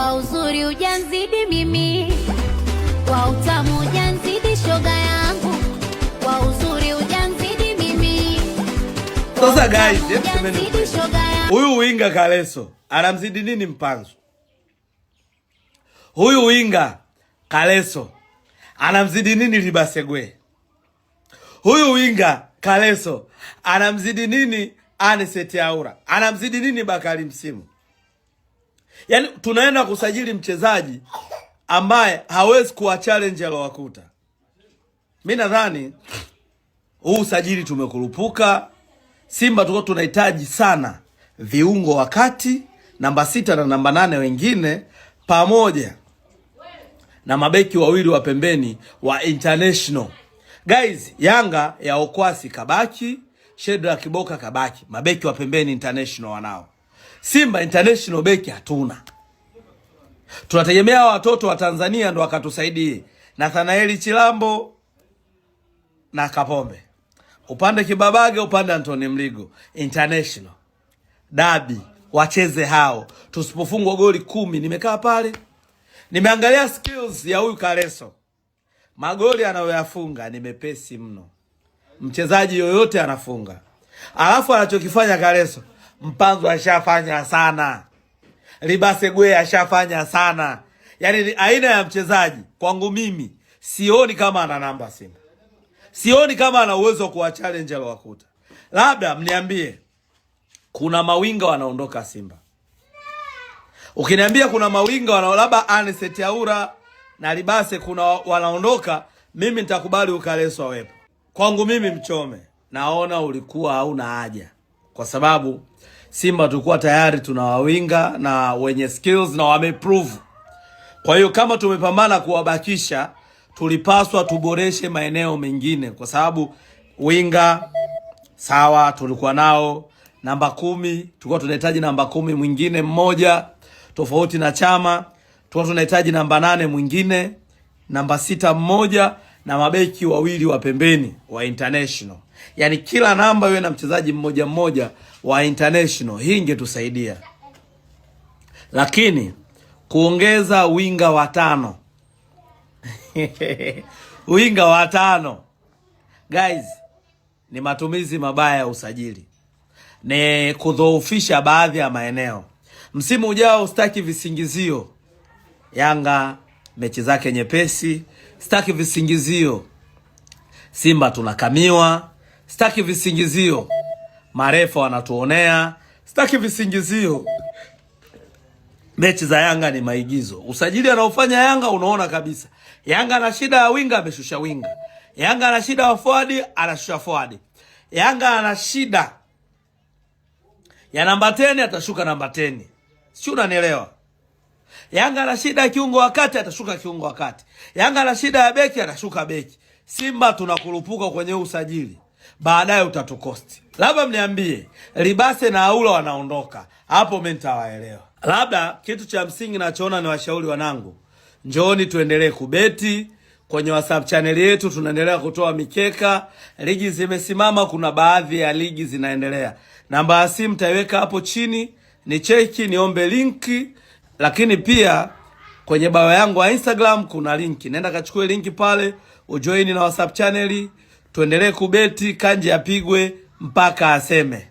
Kwa uzuri ujanzidi mimi, kwa utamu ujanzidi shoga yangu, kwa uzuri ujanzidi mimi. Sasa guys, huyu winga Kaleso anamzidi nini Mpanzu? Huyu winga Kaleso anamzidi nini Libasegwe? Huyu winga Kaleso anamzidi nini Anicet Aura? Anamzidi nini Bakari Msimu? Yaani tunaenda kusajili mchezaji ambaye hawezi kuwa challenge alowakuta. Mimi nadhani huu usajili tumekurupuka. Simba tulikuwa tunahitaji sana viungo wakati namba 6 na namba 8 wengine pamoja na mabeki wawili wa pembeni wa international. Guys, Yanga ya Okwasi kabaki, Shedrack Kiboka kabaki, mabeki wa pembeni international wanao. Simba international beki hatuna. Tunategemea watoto wa Tanzania ndo wakatusaidie. Nathanaeli Chilambo na Kapombe. Upande Kibabage, upande Anthony Mligo. International. Dabi, wacheze hao. Tusipofungwa goli 10, nimekaa pale. Nimeangalia skills ya huyu Kaleso. Magoli anayoyafunga ni mepesi mno. Mchezaji yoyote anafunga. Alafu anachokifanya Kaleso, Mpanzu ashafanya sana. Libasegwe ashafanya sana. Yaani aina ya mchezaji kwangu mimi sioni kama ana namba Simba. Sioni kama ana uwezo wa kuwa challenge alowakuta. Labda mniambie kuna mawinga wanaondoka Simba. Ukiniambia kuna mawinga labda Anicet Aura na Libase kuna wanaondoka, mimi nitakubali Ukaleso awepo. Kwangu mimi Mchome, naona ulikuwa hauna haja. Kwa sababu Simba tulikuwa tayari tuna wawinga na wenye skills na wameprove. Kwa hiyo kama tumepambana kuwabakisha, tulipaswa tuboreshe maeneo mengine, kwa sababu winga sawa tulikuwa nao, namba 10 tulikuwa tunahitaji namba 10 mwingine mmoja tofauti na Chama, tulikuwa tunahitaji namba 8 mwingine, namba 6 mmoja na mabeki wawili wa pembeni wa international. Yaani kila namba iwe na mchezaji mmoja mmoja wa international. Hii ingetusaidia. Lakini kuongeza winga watano winga watano guys, ni matumizi mabaya ya usajili, ni kudhoofisha baadhi ya maeneo. Msimu ujao sitaki visingizio Yanga mechi zake nyepesi, sitaki visingizio Simba tunakamiwa, sitaki visingizio marefa wanatuonea, sitaki visingizio mechi za Yanga ni maigizo. Usajili anaofanya Yanga unaona kabisa. Yanga ana shida ya winga, ameshusha winga. Yanga ana shida ya forward, anashusha forward. Yanga ana shida ya namba 10, atashuka namba 10. Sio, unanielewa? Yanga ana shida ya kiungo wakati, atashuka kiungo wakati. Yanga ana shida ya beki, atashuka beki. Simba tunakurupuka kwenye usajili, baadaye utatukosti. Labda mniambie Libase na Aula wanaondoka, hapo mimi nitawaelewa. Labda kitu cha msingi nachoona ni washauri wanangu, njooni tuendelee kubeti kwenye WhatsApp channel yetu. Tunaendelea kutoa mikeka, ligi zimesimama, kuna baadhi ya ligi zinaendelea. Namba ya simu taiweka hapo chini, ni cheki niombe linki. Lakini pia kwenye bio yangu wa Instagram kuna linki, nenda kachukue linki pale ujoin na WhatsApp channel. Tuendelee kubeti, Kanje apigwe mpaka aseme.